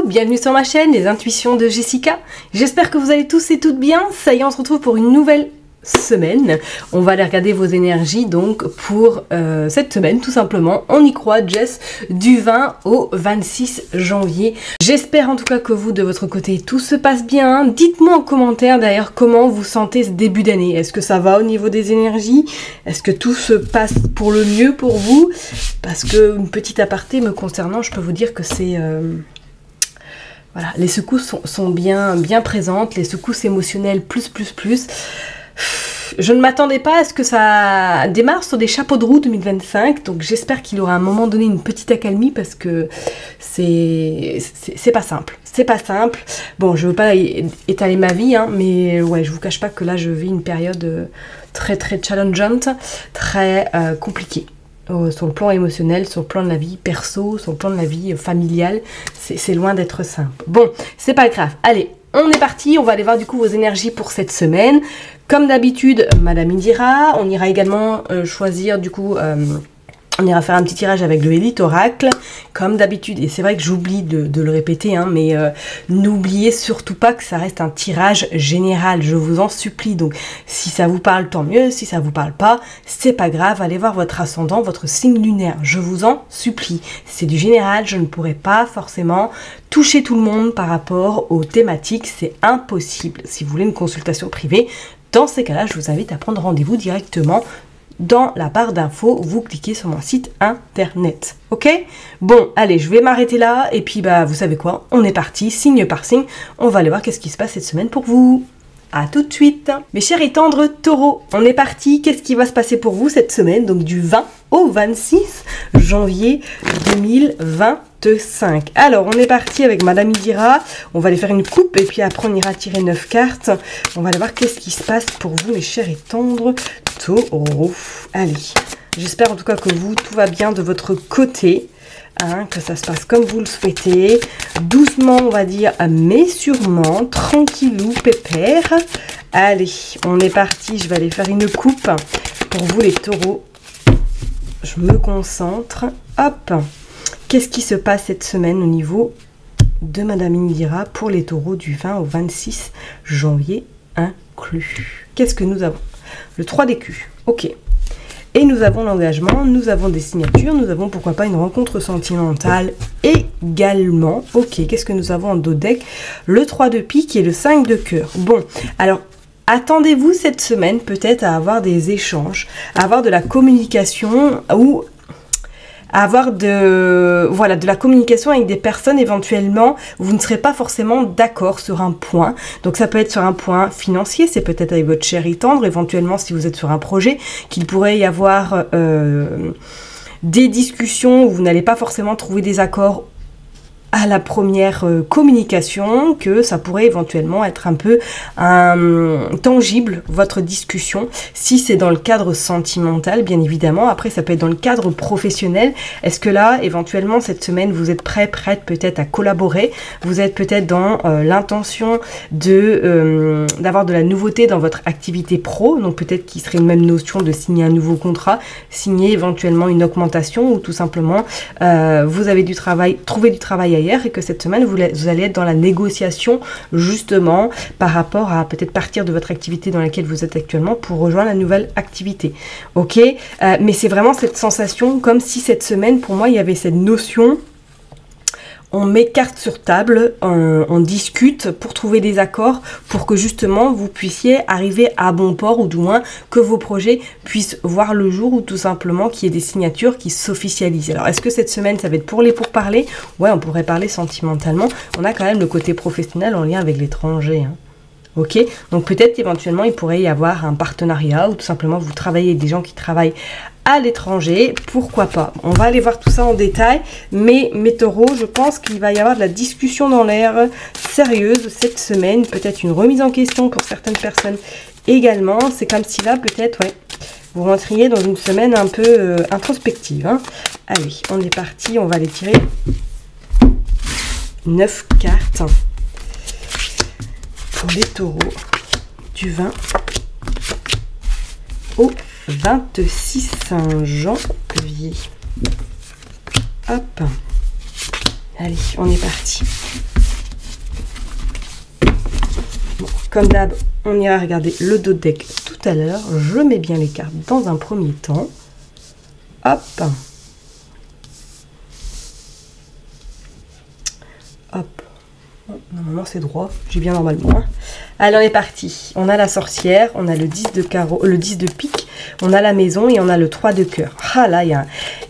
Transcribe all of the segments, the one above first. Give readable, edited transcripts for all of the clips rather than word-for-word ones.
bienvenue sur ma chaîne, les intuitions de Jessica. J'espère que vous allez tous et toutes bien. Ça y est, on se retrouve pour une nouvelle semaine. On va aller regarder vos énergies donc pour cette semaine, tout simplement. On y croit, Jess, du 20 au 26 janvier. J'espère en tout cas que vous, de votre côté, tout se passe bien. Dites-moi en commentaire d'ailleurs comment vous sentez ce début d'année. Est-ce que ça va au niveau des énergies? Est-ce que tout se passe pour le mieux pour vous? Parce que, une petite aparté me concernant, je peux vous dire que c'est... voilà, les secousses sont bien présentes, les secousses émotionnelles plus. Je ne m'attendais pas à ce que ça démarre sur des chapeaux de roue 2025, donc j'espère qu'il aura à un moment donné une petite accalmie parce que c'est pas simple. C'est pas simple. Bon, je veux pas étaler ma vie, hein, mais ouais, je vous cache pas que là je vis une période très challengeante, très compliquée. Sur le plan émotionnel, sur le plan de la vie perso, sur le plan de la vie familiale, c'est loin d'être simple. Bon, c'est pas grave. Allez, on est parti, on va aller voir du coup vos énergies pour cette semaine. Comme d'habitude, Madame Indira, on ira également choisir du coup... on ira faire un petit tirage avec le Élite Oracle, comme d'habitude. Et c'est vrai que j'oublie de le répéter, hein, mais n'oubliez surtout pas que ça reste un tirage général. Je vous en supplie. Donc, si ça vous parle, tant mieux. Si ça vous parle pas, c'est pas grave. Allez voir votre ascendant, votre signe lunaire. Je vous en supplie. C'est du général. Je ne pourrai pas forcément toucher tout le monde par rapport aux thématiques. C'est impossible. Si vous voulez une consultation privée, dans ces cas-là, je vous invite à prendre rendez-vous directement dans la barre d'infos, vous cliquez sur mon site internet. Ok? Bon, allez, je vais m'arrêter là. Et puis, bah, vous savez quoi? On est parti, signe par signe. On va aller voir qu'est-ce qui se passe cette semaine pour vous. À tout de suite. Mes chers et tendres taureaux, on est parti. Qu'est-ce qui va se passer pour vous cette semaine? Donc, du 20 au 26 janvier 2025. Alors, on est parti avec Madame Indira. On va aller faire une coupe et puis après, on ira tirer 9 cartes. On va aller voir qu'est-ce qui se passe pour vous, mes chers et tendres taureaux. Allez, j'espère en tout cas que vous, tout va bien de votre côté. Hein, que ça se passe comme vous le souhaitez. Doucement, on va dire, mais sûrement. Tranquillou, pépère. Allez, on est parti. Je vais aller faire une coupe pour vous, les taureaux. Je me concentre. Hop. Qu'est-ce qui se passe cette semaine au niveau de Madame Indira pour les taureaux du 20 au 26 janvier inclus? Qu'est-ce que nous avons? Le 3 d'écus. Ok. Et nous avons l'engagement, nous avons des signatures, nous avons pourquoi pas une rencontre sentimentale également. Ok, qu'est-ce que nous avons en dos deck? Le 3 de pique et le 5 de cœur. Bon, alors... attendez-vous cette semaine peut-être à avoir des échanges, à avoir de la communication ou à avoir de la communication avec des personnes éventuellement où vous ne serez pas forcément d'accord sur un point. Donc ça peut être sur un point financier, c'est peut-être avec votre chéri tendre, éventuellement si vous êtes sur un projet, qu'il pourrait y avoir des discussions où vous n'allez pas forcément trouver des accords à la première communication, que ça pourrait éventuellement être un peu tangible, votre discussion, si c'est dans le cadre sentimental, bien évidemment. Après, ça peut être dans le cadre professionnel. Est-ce que là, éventuellement, cette semaine, vous êtes prête peut-être à collaborer? Vous êtes peut-être dans l'intention d'avoir de la nouveauté dans votre activité pro, donc peut-être qu'il serait une même notion de signer un nouveau contrat, signer éventuellement une augmentation, ou tout simplement, vous avez du travail, trouver du travail ailleurs, et que cette semaine vous allez être dans la négociation justement par rapport à peut-être partir de votre activité dans laquelle vous êtes actuellement pour rejoindre la nouvelle activité. Ok, mais c'est vraiment cette sensation comme si cette semaine pour moi il y avait cette notion, on met carte sur table, on discute pour trouver des accords pour que justement vous puissiez arriver à bon port, ou du moins que vos projets puissent voir le jour, ou tout simplement qu'il y ait des signatures qui s'officialisent. Alors est-ce que cette semaine ça va être pour les pourparlers? Ouais, on pourrait parler sentimentalement. On a quand même le côté professionnel en lien avec l'étranger, hein. Ok, donc peut-être éventuellement il pourrait y avoir un partenariat, ou tout simplement vous travaillez avec des gens qui travaillent à l'étranger, pourquoi pas. On va aller voir tout ça en détail, mais mes taureaux, je pense qu'il va y avoir de la discussion dans l'air sérieuse cette semaine, peut-être une remise en question pour certaines personnes également. C'est comme si là peut-être, ouais, vous rentriez dans une semaine un peu introspective, hein. Allez, on est parti, on va aller tirer 9 cartes pour les taureaux du 20 au 26 janvier. Hop. Allez, on est parti. Comme d'hab, on ira regarder le dos de deck tout à l'heure. Je mets bien les cartes dans un premier temps. Hop. Hop. Normalement c'est droit, j'ai bien normalement. Allez, on est parti. On a la sorcière, on a le 10 de carreau, le 10 de pique, on a la maison et on a le 3 de cœur. Ah là, il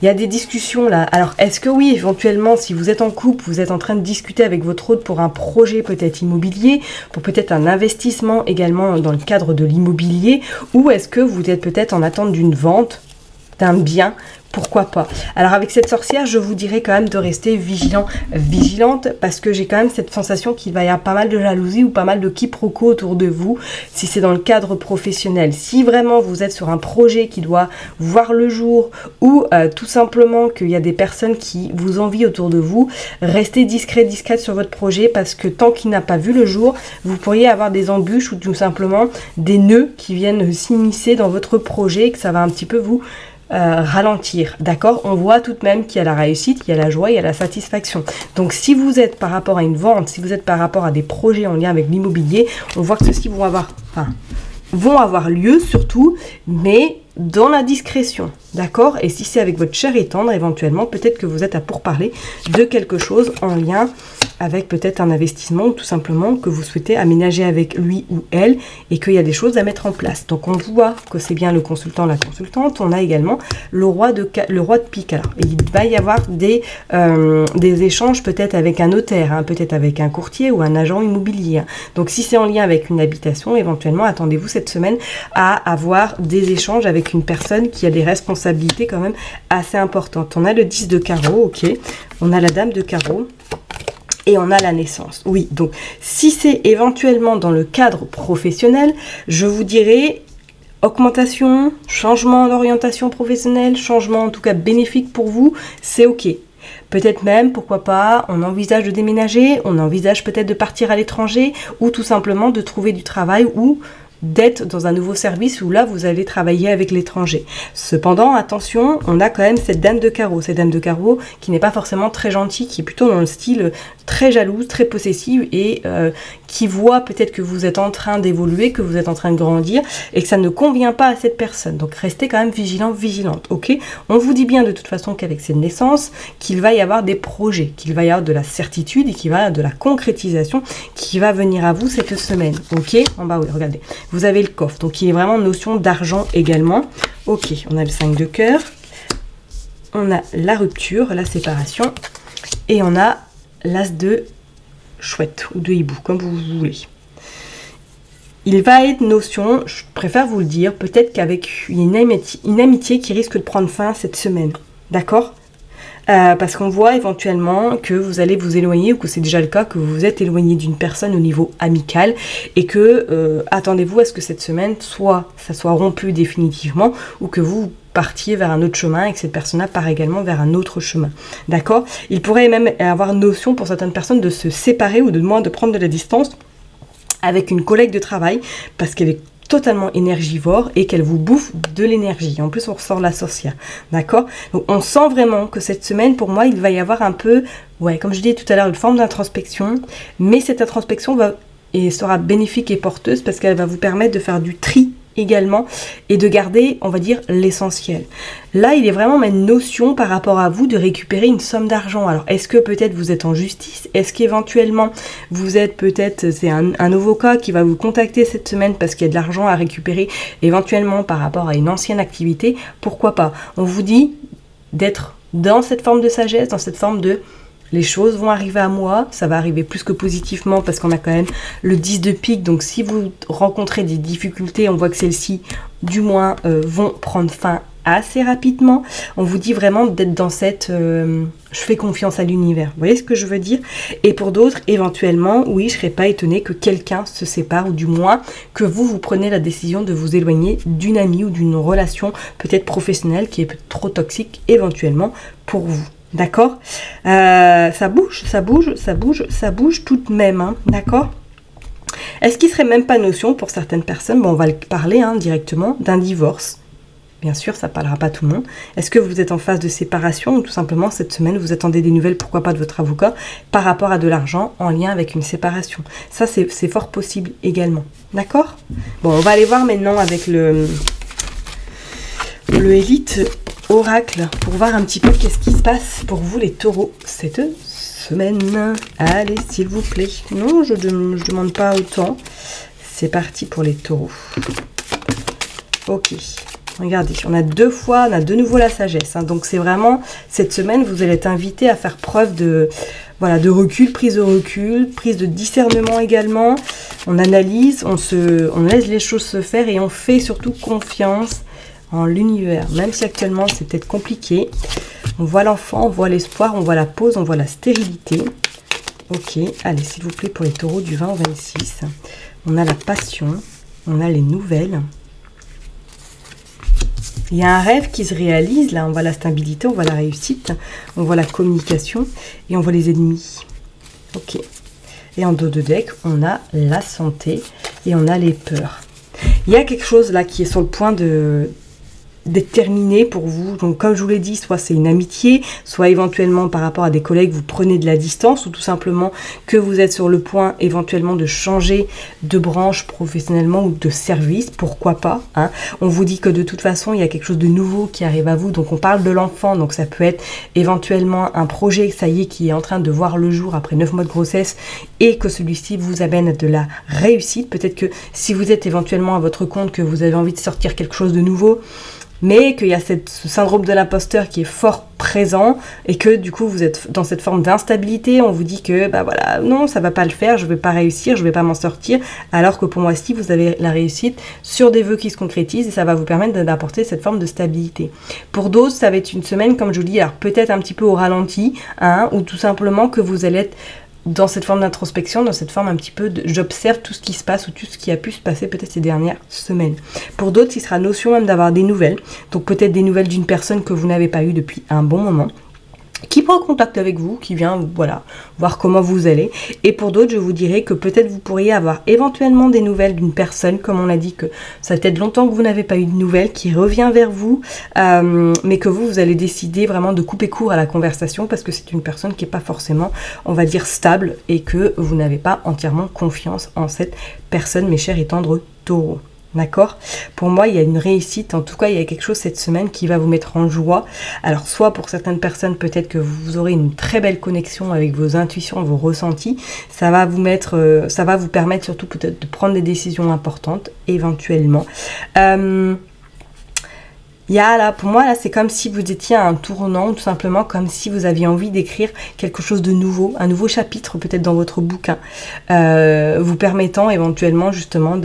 y a des discussions là. Alors, est-ce que oui, éventuellement, si vous êtes en couple, vous êtes en train de discuter avec votre hôte pour un projet peut-être immobilier, pour peut-être un investissement également dans le cadre de l'immobilier, ou est-ce que vous êtes peut-être en attente d'une vente d'un bien? Pourquoi pas? Alors avec cette sorcière, je vous dirais quand même de rester vigilant, vigilante, parce que j'ai quand même cette sensation qu'il va y avoir pas mal de jalousie ou pas mal de quiproquos autour de vous, si c'est dans le cadre professionnel. Si vraiment vous êtes sur un projet qui doit voir le jour, ou tout simplement qu'il y a des personnes qui vous envient autour de vous, restez discret, discrète sur votre projet, parce que tant qu'il n'a pas vu le jour, vous pourriez avoir des embûches ou tout simplement des nœuds qui viennent s'immiscer dans votre projet et que ça va un petit peu vous ralentir, d'accord? On voit tout de même qu'il y a la réussite, il y a la joie, il y a la satisfaction. Donc si vous êtes par rapport à une vente, si vous êtes par rapport à des projets en lien avec l'immobilier, on voit que ceux-ci vont avoir lieu surtout, mais dans la discrétion, d'accord? Et si c'est avec votre cher et tendre, éventuellement, peut-être que vous êtes à pourparler de quelque chose en lien avec peut-être un investissement ou tout simplement que vous souhaitez aménager avec lui ou elle et qu'il y a des choses à mettre en place. Donc on voit que c'est bien le consultant, la consultante. On a également le roi de pique. Alors il va y avoir des échanges peut-être avec un notaire, hein, peut-être avec un courtier ou un agent immobilier. Hein. Donc si c'est en lien avec une habitation, éventuellement attendez-vous cette semaine à avoir des échanges avec une personne qui a des responsabilités quand même assez importantes. On a le 10 de carreau, ok. On a la dame de carreau. Et on a la naissance. Oui, donc si c'est éventuellement dans le cadre professionnel, je vous dirais augmentation, changement d'orientation professionnelle, changement en tout cas bénéfique pour vous, c'est ok. Peut-être même, pourquoi pas, on envisage de déménager, on envisage peut-être de partir à l'étranger ou tout simplement de trouver du travail ou d'être dans un nouveau service où là vous allez travailler avec l'étranger. Cependant, attention, on a quand même cette dame de carreau qui n'est pas forcément très gentille, qui est plutôt dans le style très jalouse, très possessive et qui voit peut-être que vous êtes en train d'évoluer, que vous êtes en train de grandir et que ça ne convient pas à cette personne. Donc restez quand même vigilant, vigilante, ok? On vous dit bien de toute façon qu'avec cette naissance, qu'il va y avoir des projets, qu'il va y avoir de la certitude et qu'il va y avoir de la concrétisation qui va venir à vous cette semaine, ok? En bas, oui, regardez. Vous avez le coffre, donc il y a vraiment notion d'argent également. Ok, on a le 5 de cœur, on a la rupture, la séparation, et on a l'as de chouette ou de hibou, comme vous voulez. Il va être notion, je préfère vous le dire, peut-être qu'avec une amitié qui risque de prendre fin cette semaine, d'accord? Parce qu'on voit éventuellement que vous allez vous éloigner, ou que c'est déjà le cas, que vous vous êtes éloigné d'une personne au niveau amical, et que attendez-vous à ce que cette semaine, soit ça soit rompu définitivement, ou que vous partiez vers un autre chemin et que cette personne-là part également vers un autre chemin. D'accord? Il pourrait même avoir notion pour certaines personnes de se séparer ou de moins de prendre de la distance avec une collègue de travail parce qu'elle est totalement énergivore et qu'elle vous bouffe de l'énergie. En plus, on ressort la sorcière. D'accord? Donc, on sent vraiment que cette semaine, pour moi, il va y avoir un peu, ouais, comme je disais tout à l'heure, une forme d'introspection, mais cette introspection sera bénéfique et porteuse parce qu'elle va vous permettre de faire du tri également et de garder, on va dire, l'essentiel. Là, il est vraiment une notion par rapport à vous de récupérer une somme d'argent. Alors, est-ce que peut-être vous êtes en justice? Est-ce qu'éventuellement vous êtes peut-être, c'est un avocat qui va vous contacter cette semaine parce qu'il y a de l'argent à récupérer éventuellement par rapport à une ancienne activité? Pourquoi pas? On vous dit d'être dans cette forme de sagesse, dans cette forme de les choses vont arriver à moi, ça va arriver plus que positivement parce qu'on a quand même le 10 de pique. Donc si vous rencontrez des difficultés, on voit que celles-ci, du moins, vont prendre fin assez rapidement. On vous dit vraiment d'être dans cette je fais confiance à l'univers. Vous voyez ce que je veux dire? Et pour d'autres, éventuellement, oui, je ne serais pas étonnée que quelqu'un se sépare ou du moins que vous prenez la décision de vous éloigner d'une amie ou d'une relation peut-être professionnelle qui est trop toxique éventuellement pour vous. D'accord? Ça bouge, ça bouge, ça bouge, ça bouge tout de même, hein, d'accord? Est-ce qu'il serait même pas notion pour certaines personnes, bon, on va le parler hein, directement, d'un divorce? Bien sûr, ça ne parlera pas à tout le monde. Est-ce que vous êtes en phase de séparation ou tout simplement cette semaine, vous attendez des nouvelles, pourquoi pas de votre avocat, par rapport à de l'argent en lien avec une séparation? Ça, c'est fort possible également. D'accord? Bon, on va aller voir maintenant avec le Elite Oracle pour voir un petit peu qu'est-ce qui se passe pour vous les taureaux cette semaine. Allez, s'il vous plaît. Non, je demande pas autant. C'est parti pour les taureaux. Ok. Regardez, on a de nouveau la sagesse. Hein. Donc c'est vraiment, cette semaine, vous allez être invité à faire preuve de, voilà, de recul, prise de discernement également. On analyse, on laisse les choses se faire et on fait surtout confiance en l'univers. Même si actuellement c'est peut-être compliqué. On voit l'enfant, on voit l'espoir, on voit la pause, on voit la stérilité. Ok, allez, s'il vous plaît, pour les taureaux du 20 au 26. On a la passion, on a les nouvelles. Il y a un rêve qui se réalise, là on voit la stabilité, on voit la réussite, on voit la communication et on voit les ennemis. Ok. Et en dos de deck, on a la santé et on a les peurs. Il y a quelque chose là qui est sur le point d'être terminé pour vous. Donc comme je vous l'ai dit, soit c'est une amitié, soit éventuellement par rapport à des collègues, vous prenez de la distance, ou tout simplement que vous êtes sur le point éventuellement de changer de branche professionnellement ou de service, pourquoi pas, hein. On vous dit que de toute façon, il y a quelque chose de nouveau qui arrive à vous, donc on parle de l'enfant, donc ça peut être éventuellement un projet, ça y est, qui est en train de voir le jour après 9 mois de grossesse, et que celui-ci vous amène de la réussite. Peut-être que si vous êtes éventuellement à votre compte, que vous avez envie de sortir quelque chose de nouveau, mais qu'il y a ce syndrome de l'imposteur qui est fort présent et que du coup vous êtes dans cette forme d'instabilité, on vous dit que bah voilà, non, ça va pas le faire, je vais pas réussir, je vais pas m'en sortir, alors que pour moi si vous avez la réussite sur des vœux qui se concrétisent et ça va vous permettre d'apporter cette forme de stabilité. Pour d'autres, ça va être une semaine, comme je vous dis, alors peut-être un petit peu au ralenti, hein, ou tout simplement que vous allez être dans cette forme d'introspection, dans cette forme un petit peu de j'observe tout ce qui se passe ou tout ce qui a pu se passer peut-être ces dernières semaines. Pour d'autres, il sera notion même d'avoir des nouvelles, donc peut-être des nouvelles d'une personne que vous n'avez pas eue depuis un bon moment, qui prend contact avec vous, qui vient, voilà, voir comment vous allez. Et pour d'autres, je vous dirais que peut-être vous pourriez avoir éventuellement des nouvelles d'une personne, comme on l'a dit, que ça fait peut-être longtemps que vous n'avez pas eu de nouvelles, qui revient vers vous, mais que vous allez décider vraiment de couper court à la conversation, parce que c'est une personne qui n'est pas forcément, on va dire, stable, et que vous n'avez pas entièrement confiance en cette personne, mes chers et tendres taureaux. D'accord? Pour moi, il y a une réussite, en tout cas, il y a quelque chose cette semaine qui va vous mettre en joie. Alors, soit pour certaines personnes, peut-être que vous aurez une très belle connexion avec vos intuitions, vos ressentis. Ça va vous permettre surtout peut-être de prendre des décisions importantes, éventuellement. Il y a là, pour moi, là, c'est comme si vous étiez à un tournant, tout simplement comme si vous aviez envie d'écrire quelque chose de nouveau, un nouveau chapitre peut-être dans votre bouquin, vous permettant éventuellement justement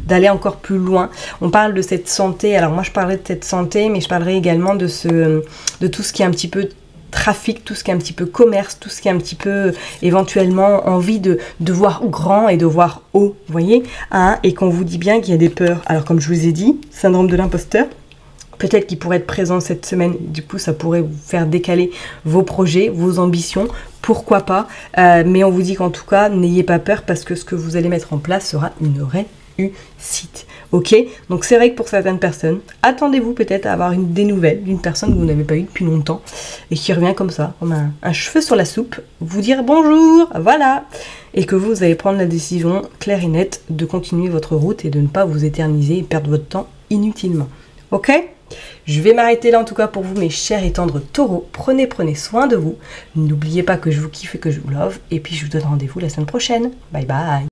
d'aller encore plus loin. On parle de cette santé, alors moi je parlerai de cette santé, mais je parlerai également de tout ce qui est un petit peu trafic, tout ce qui est un petit peu commerce, tout ce qui est un petit peu éventuellement envie de voir grand et de voir haut, vous voyez, hein, et qu'on vous dit bien qu'il y a des peurs. Alors comme je vous ai dit, syndrome de l'imposteur, peut-être qu'il pourrait être présent cette semaine, du coup ça pourrait vous faire décaler vos projets, vos ambitions, pourquoi pas, mais on vous dit qu'en tout cas, n'ayez pas peur parce que ce que vous allez mettre en place sera une réussite. Ok, donc c'est vrai que pour certaines personnes, attendez-vous peut-être à avoir des nouvelles d'une personne que vous n'avez pas eu depuis longtemps et qui revient comme ça, comme un cheveu sur la soupe, vous dire bonjour, voilà, et que vous allez prendre la décision claire et nette de continuer votre route et de ne pas vous éterniser et perdre votre temps inutilement. Ok? Je vais m'arrêter là en tout cas pour vous mes chers et tendres taureaux. Prenez soin de vous. N'oubliez pas que je vous kiffe et que je vous love. Et puis je vous donne rendez-vous la semaine prochaine. Bye bye.